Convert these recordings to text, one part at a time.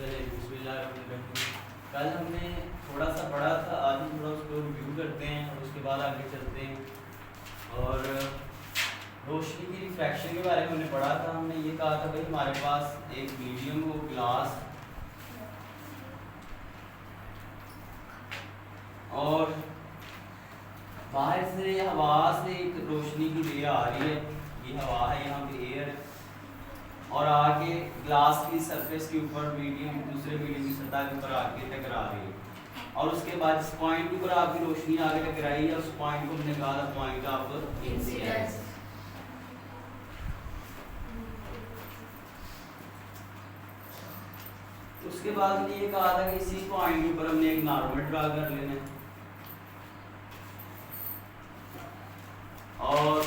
चलिए बिस्मिल्लाह। कल हमने थोड़ा सा पढ़ा था, आज हम थोड़ा उसको रिव्यू करते हैं और उसके बाद आगे चलते हैं। और रोशनी की रिफ्रैक्शन के बारे में हमने पढ़ा था। हमने ये कहा था भाई हमारे पास एक मीडियम हो ग्लास और बाहर से हवा से एक रोशनी की रे आ रही है, ये हवा है, यहाँ पे एयर है, और आके ग्लास की सरफेस के ऊपर मीडियम दूसरे मीडियम की सतह के ऊपर आके टकरा रही है। और उसके बाद इस पॉइंट के ऊपर आपकी रोशनी आके टकराई है, उस पॉइंट को हमने कहा था पॉइंट ऑफ इंसिडेंस। उसके बाद हमने ये कहा था कि इसी पॉइंट के ऊपर हमने एक नॉर्मल ड्रा कर लेना है, और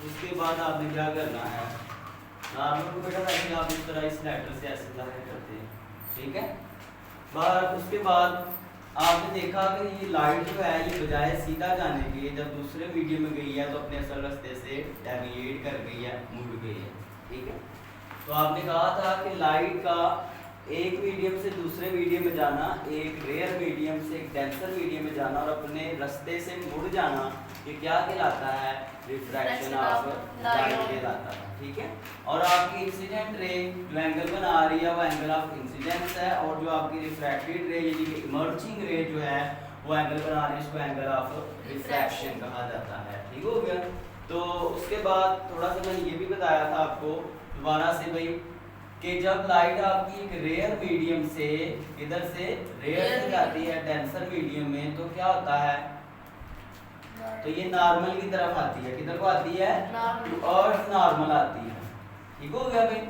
उसके बाद आपने क्या करना है, नॉर्मल को बेटा वैसे आप इस तरह इस लेटर से ऐसे जाहिर करते हैं, ठीक है। बार उसके बाद आपने देखा कि ये लाइट जो है ये बजाय सीधा जाने के जब दूसरे मीडियम में गई है तो अपने असल रास्ते से डेविएट कर गई है, मुड़ गई है, ठीक है। तो आपने कहा था कि लाइट का एक मीडियम से दूसरे मीडियम में जाना, एक रेयर मीडियम से एक डेंसर मीडियम में जाना और अपने रास्ते से मुड़ जाना, ये क्या कहलाता है, रिफ्रैक्शन ऑफ लाइट कहलाता है, ठीक है। और आपकी इंसिडेंट रे जो एंगल बना रही है वो एंगल ऑफ इंसिडेंस है, और जो आपकी रिफ्रैक्टेड रे यानी कि इमर्जिंग रे जो है वो एंगल बना रही है, उसको एंगल ऑफ रिफ्रैक्शन कहा जाता है, ठीक हो गया। तो उसके बाद थोड़ा सा मैंने ये भी बताया था आपको दोबारा से भाई कि जब लाइट आपकी एक रेयर मीडियम से इधर से रेयर से जाती है डेंसर मीडियम में तो क्या होता है, तो ये नॉर्मल की तरफ आती है, किधर को आती है, अर्थ नॉर्मल आती है, ठीक हो गया भाई।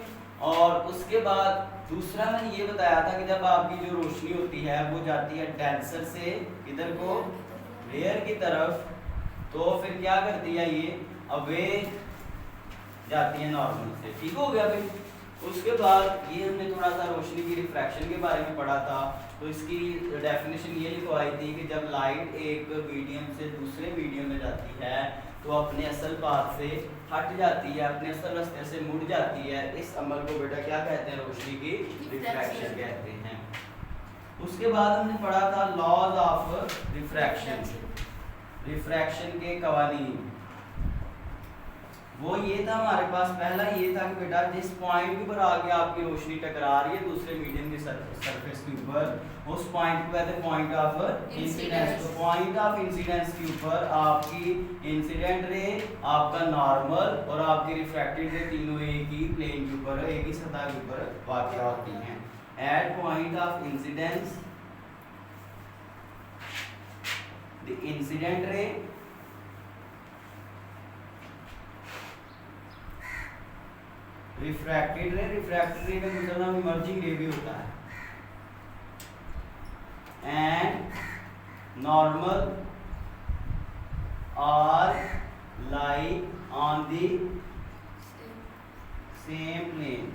और उसके बाद दूसरा मैंने ये बताया था कि जब आपकी जो रोशनी होती है वो जाती है डेंसर से इधर को रेयर की तरफ, तो फिर क्या करती है, ये अवे जाती है नॉर्मल से, ठीक हो गया भाई। उसके बाद ये हमने थोड़ा सा रोशनी की रिफ्रैक्शन के बारे में पढ़ा था, तो इसकी डेफिनेशन ये लिखवाई थी कि जब लाइट एक मीडियम से दूसरे मीडियम में जाती है तो अपने असल पाथ से हट जाती है, अपने असल रास्ते से मुड़ जाती है। इस अमल को बेटा क्या कहते हैं, रोशनी की रिफ्रैक्शन कहते हैं। उसके बाद हमने पढ़ा था लॉज ऑफ रिफ्रैक्शन, रिफ्रैक्शन के कवानीन। वो ये था हमारे पास, पहला ये था कि बेटा जिस पॉइंट के ऊपर आगे आपकी रोशनी टकरा रही है दूसरे मीडियम के सरफेस के ऊपर, उस पॉइंट को कहते हैं पॉइंट ऑफ इंसिडेंस। तो पॉइंट ऑफ इंसिडेंस के ऊपर आपकी इंसिडेंट रे, आपका नॉर्मल और आपकी रिफ्रैक्टेड रे तीनों एक ही प्लेन के ऊपर, एक ही सतह के ऊपर वाक़या होती हैं। At point of incidence the incident ray refracted ray, refracted ray का दूसरा नाम इमर्जिंग रे भी होता है, and normal are lie on the same plane,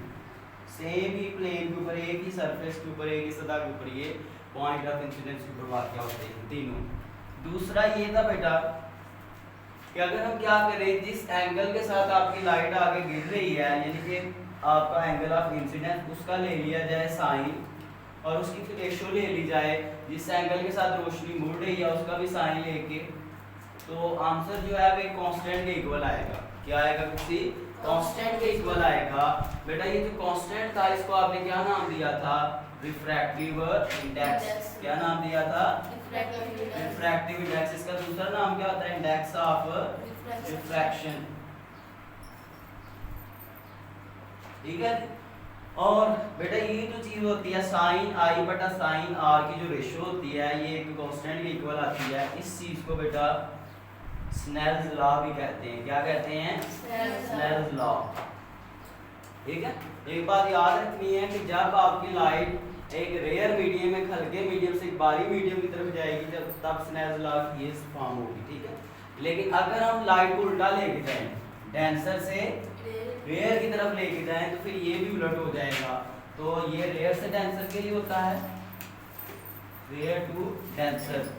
same ही प्लेन के ऊपर, एक ही सरफेस के ऊपर, एक ही सतह के ऊपर ये पॉइंट ऑफ इंसिडेंस के ऊपर वाक़या होते हैं तीनों। दूसरा ये था बेटा कि अगर हम क्या करें, जिस एंगल के साथ आपकी लाइट आगे गिर रही है यानी कि आपका एंगल ऑफ इंसिडेंस, उसका ले लिया जाए साइन और उसकी फिर रेशो ले ली जाए, जिस एंगल के साथ रोशनी मुड़ रही है उसका भी साइन लेके, तो आंसर जो है वो कांस्टेंट के इक्वल आएगा। क्या आएगा, किसी कांस्टेंट के इक्वल आएगा। बेटा ये जो कांस्टेंट था इसको आपने क्या नाम दिया था, रिफ्रैक्टिव इंडेक्स। क्या नाम दिया था, रिफ्रैक्टिव इंडेक्स। इसका दूसरा नाम क्या होता है, इंडेक्स ऑफ रिफ्रैक्शन, ठीक है। और बेटा ये जो चीज होती है साइन आई बटा साइन आर की जो रेशो होती है ये एक कांस्टेंट के इक्वल आती है। इस चीज को बेटा स्नेल्स लॉ भी कहते हैं। क्या कहते हैं, स्नेल्स लॉ, ठीक है। एक बात याद रखनी है कि जब आपकी लाइट एक रेयर मीडियम में हल्के मीडियम से एक बारी मीडियम की तरफ जाएगी जब तब स्नेल्स लॉ की ये फॉर्म होगी, ठीक है। लेकिन अगर हम लाइट को उल्टा लेके जाएं, डेंसर से रेयर की तरफ लेके जाएं तो फिर ये भी उलट हो जाएगा। तो ये रेयर से डेंसर के लिए होता है, रेयर टू डेंसर,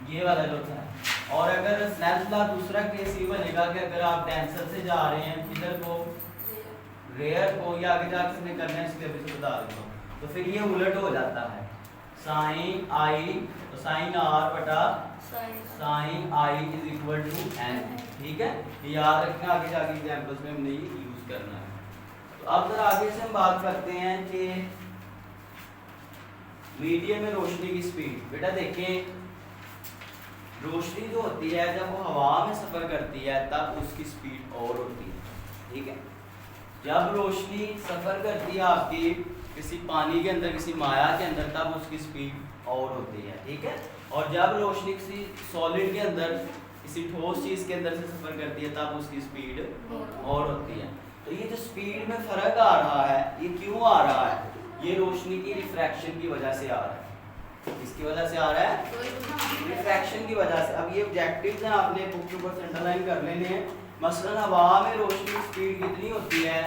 ये वाला जो होता है। और अगर स्नेल्स लॉ दूसरा केस ये बनेगा कि अगर आप डेंसर से जा रहे हैं इधर को रेयर को या आगे जाके हमने करना है, इसलिए अभी से बता देता हूँ। तो फिर ये उलट हो जाता है, साइन आई, तो साइन आर बटा sine i is equal to n. ठीक है, ये याद रखना, आगे जाके एग्जांपल्स में हमने ये यूज करना है। तो अब जरा आगे से हम बात करते हैं कि मीडियम में रोशनी की स्पीड। बेटा देखिए, रोशनी जो होती है जब वो हवा में सफर करती है तब उसकी स्पीड और होती है। ठीक है, जब रोशनी सफर करती है आपकी किसी पानी के अंदर, किसी माया के अंदर, तब उसकी स्पीड और होती है। ठीक है, और जब रोशनी किसी सॉलिड के अंदर, किसी ठोस चीज के अंदर से सफर करती है तब उसकी स्पीड और होती है। तो ये जो स्पीड में फर्क आ रहा है, ये क्यों आ रहा है? ये रोशनी की रिफ्रैक्शन की वजह से आ रहा है। किसकी वजह से आ रहा है? रिफ्रैक्शन की वजह से। अब ये ऑब्जेक्टिव्स हैं, आपने बुक के ऊपर अंडरलाइन कर लेने हैं। मसलन हवा में रोशनी की स्पीड कितनी होती है?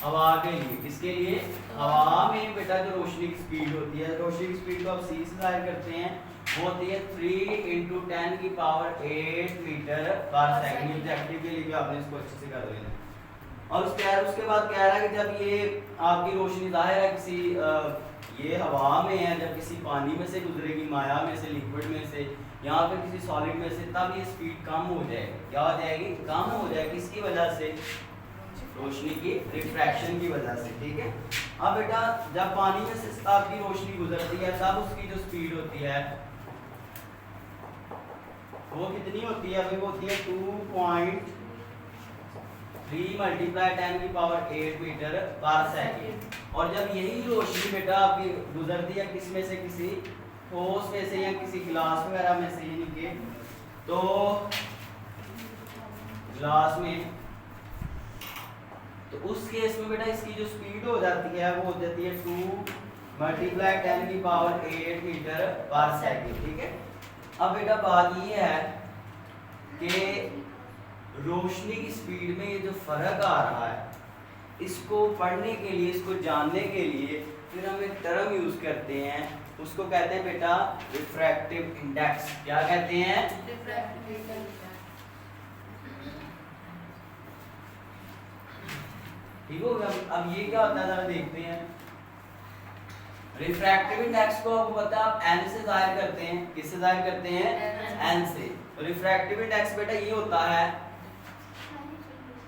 हवा के लिए, किसके लिए? हवा में बेटा जो रोशनी की स्पीड होती है, रोशनी की स्पीड को आप सी से जाहिर करते हैं, वो होती है 3 × 10⁸ मीटर पर सेकंड। ऑब्जेक्टिव के लिए भी आपने इसको अच्छे से कर लेना है। और उसके बाद कह रहा है कि जब ये आपकी रोशनी जाहिर है किसी ये हवा में है, जब किसी पानी में से गुजरेगी, माया में से, लिक्विड में से, यहाँ पे किसी सॉलिड में से, तब ये स्पीड कम हो जाएगी। क्या हो जाएगी? कम हो जाएगी। किसकी वजह से? रोशनी की रिफ्रैक्शन की वजह से। ठीक है, अब बेटा जब पानी में से आपकी रोशनी गुजरती है तब उसकी जो स्पीड होती है वो कितनी होती है? वो होती है 2.3 × 10⁸ मीटर पर सेकंड। और जब यही रोशनी बेटा आपकी गुजरती है किस में से? किसी ठोस में से या किसी गिलास वगैरह में से, यानी कि तो गिलास में, तो उस केस में बेटा इसकी जो स्पीड हो जाती है वो हो जाती है 2 × 10⁸ मीटर पर सेकंड। ठीक है, अब बेटा बात ये है कि रोशनी की स्पीड में ये जो फर्क आ रहा है, इसको पढ़ने के लिए, इसको जानने के लिए फिर हम एक टर्म यूज करते हैं, उसको कहते हैं बेटा रिफ्रैक्टिव इंडेक्स। क्या कहते हैं? Refractive index. ठीक हो गया। अब ये क्या होता है जरा देखते हैं। रिफ्रैक्टिव इंडेक्स को आपको पता है आप n से जाहिर करते हैं। किससे जाहिर करते हैं? n से। तो रिफ्रैक्टिव इंडेक्स बेटा ये होता है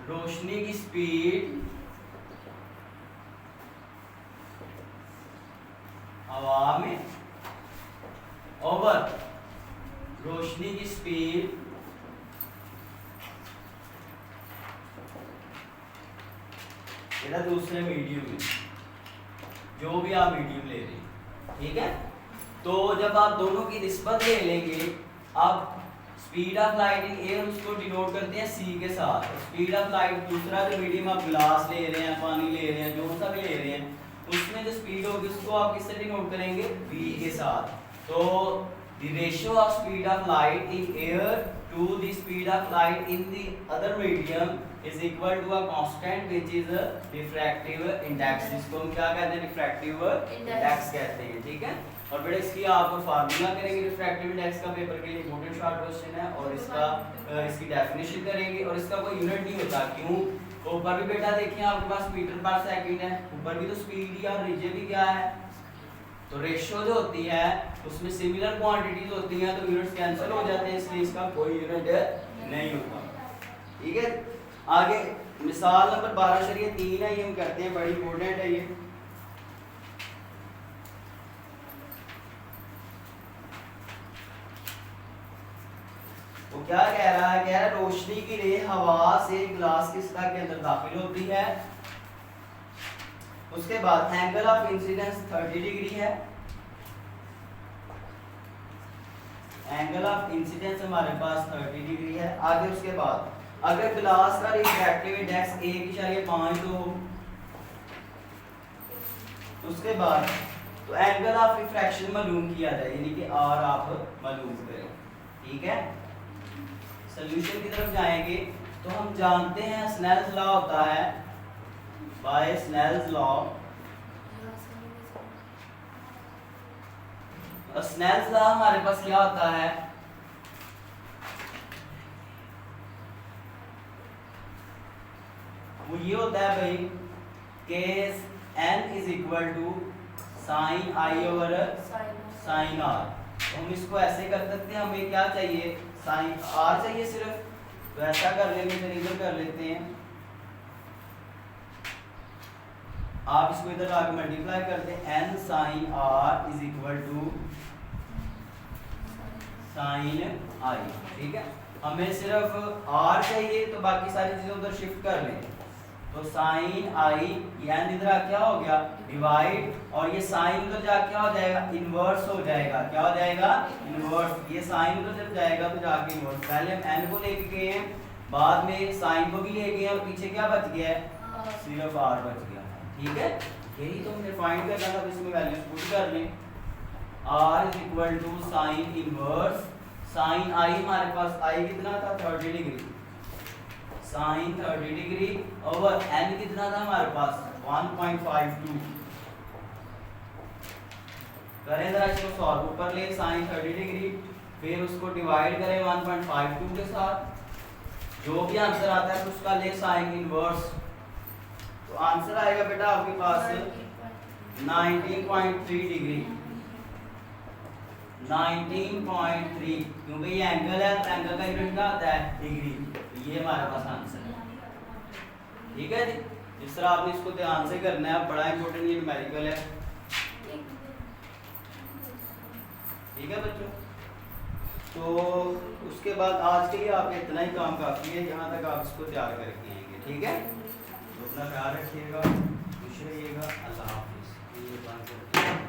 रोशनी की स्पीड हवा में ओवर रोशनी की स्पीड बेटा दूसरे मीडियम में, जो भी आप मीडियम ले रहे हैं। ठीक है, तो जब आप दोनों की निस्बत ले लेंगे, आप speed of light in air उसको डिनोट करते हैं c के साथ। स्पीड ऑफ लाइट दूसरा जो मीडियम आप ग्लास ले रहे हैं, पानी ले रहे हैं, जो सा भी ले रहे हैं, उसमें जो स्पीड होगी उसको आप किससे डिनोट करेंगे? v के साथ। तो the ratio of speed of light in air to the speed of light in the other medium is equal to a constant which is refractive index. इसको हम क्या कहते हैं? रिफ्रैक्टिव इंडेक्स कहते हैं। ठीक है, और बेटा इसकी आप फार्मूला करेंगे रिफ्रैक्टिव इंडेक्स का, पेपर के लिए इंपॉर्टेंट शॉर्ट क्वेश्चन है, और इसकी डेफिनेशन करेंगे, और इसका कोई यूनिट नहीं होता। क्यों? तो ऊपर भी बेटा देखिए आपके पास मीटर पर सेकंड है, ऊपर भी तो स्पीड ही और नीचे भी क्या है? तो रेशियो जो होती है उसमें सिमिलर क्वांटिटीज होती हैं, तो यूनिट्स कैंसिल हो जाते हैं, इसलिए इसका कोई यूनिट नहीं होता। ठीक है, आगे मिसाल नंबर 12/3 है, ये हम करते हैं, बड़ी इंपॉर्टेंट है ये। वो क्या कह रहा है? कह रहा है रोशनी की रे हवा से ग्लास की सतह के अंदर दाखिल होती है, उसके बाद एंगल ऑफ इंसिडेंस 30 डिग्री है। एंगल ऑफ इंसिडेंस हमारे पास 30 डिग्री है। आगे उसके बाद अगर ग्लास का रिफ्रैक्टिव इंडेक्स 1.5 हो, उसके बाद तो एंगल ऑफ रिफ्रैक्शन मालूम किया जाए, यानी कि आर आप मालूम करें। ठीक है, सॉल्यूशन की तरफ जाएंगे तो हम जानते हैं स्नेल्स लॉ होता है, by Snell's law. Snell's law हमारे पास क्या होता है? वो ये होता है भाई कि n is equal to sine i over sine r. तो हम इसको ऐसे कर सकते हैं, हमें क्या चाहिए, साइन आर चाहिए सिर्फ, तो ऐसा कर लेंगे, फिर इधर कर लेते हैं, आप इसको इधर लाके मल्टीप्लाई कर दें, n sine r is equal to sine i. ठीक है, हमें सिर्फ r चाहिए, तो बाकी सारी चीजें उधर शिफ्ट कर लें। तो साइन आई, ये n इधर क्या हो गया डिवाइड, और ये साइन उधर जा क्या हो जाएगा, इनवर्स हो जाएगा। क्या हो जाएगा, इनवर्स। ये साइन उधर जब जाएगा तो जाके इनवर्स। पहले हम n को लेके गए हैं, बाद में साइन को भी ले गए हैं, और पीछे क्या बच गया है, सिर्फ r बच गया। ठीक है, यही तो हमने फाइंड करना था, इसमें वैल्यूज पुट कर लें। r is equal to sine inverse sine i, हमारे पास आई कितना था 30 degree, sine 30 degree over n कितना था हमारे पास 1.52। करें जरा इसको सॉल्व, ऊपर ले साइन 30 डिग्री, फिर उसको डिवाइड करें 1.52 के साथ, जो भी आंसर आता है उसका ले साइन इनवर्स। तो आंसर आएगा बेटा आपके पास 19.3 डिग्री, 19.3, क्योंकि ये एंगल है, एंगल का यूनिट क्या आता है, डिग्री। तो ये हमारे पास आंसर है। ठीक है जी, इस तरह आपने इसको ध्यान से करना है, बड़ा इंपॉर्टेंट ये न्यूमेरिकल है। ठीक है बच्चों, तो उसके बाद आज के लिए आपके इतना ही काम काफी है, यहाँ तक आप इसको तैयार करके आएंगे। ठीक है, तो अपना ख्याल रखिएगा, खुश रहिएगा, अल्लाह हाफिज़। ये बात करते हैं।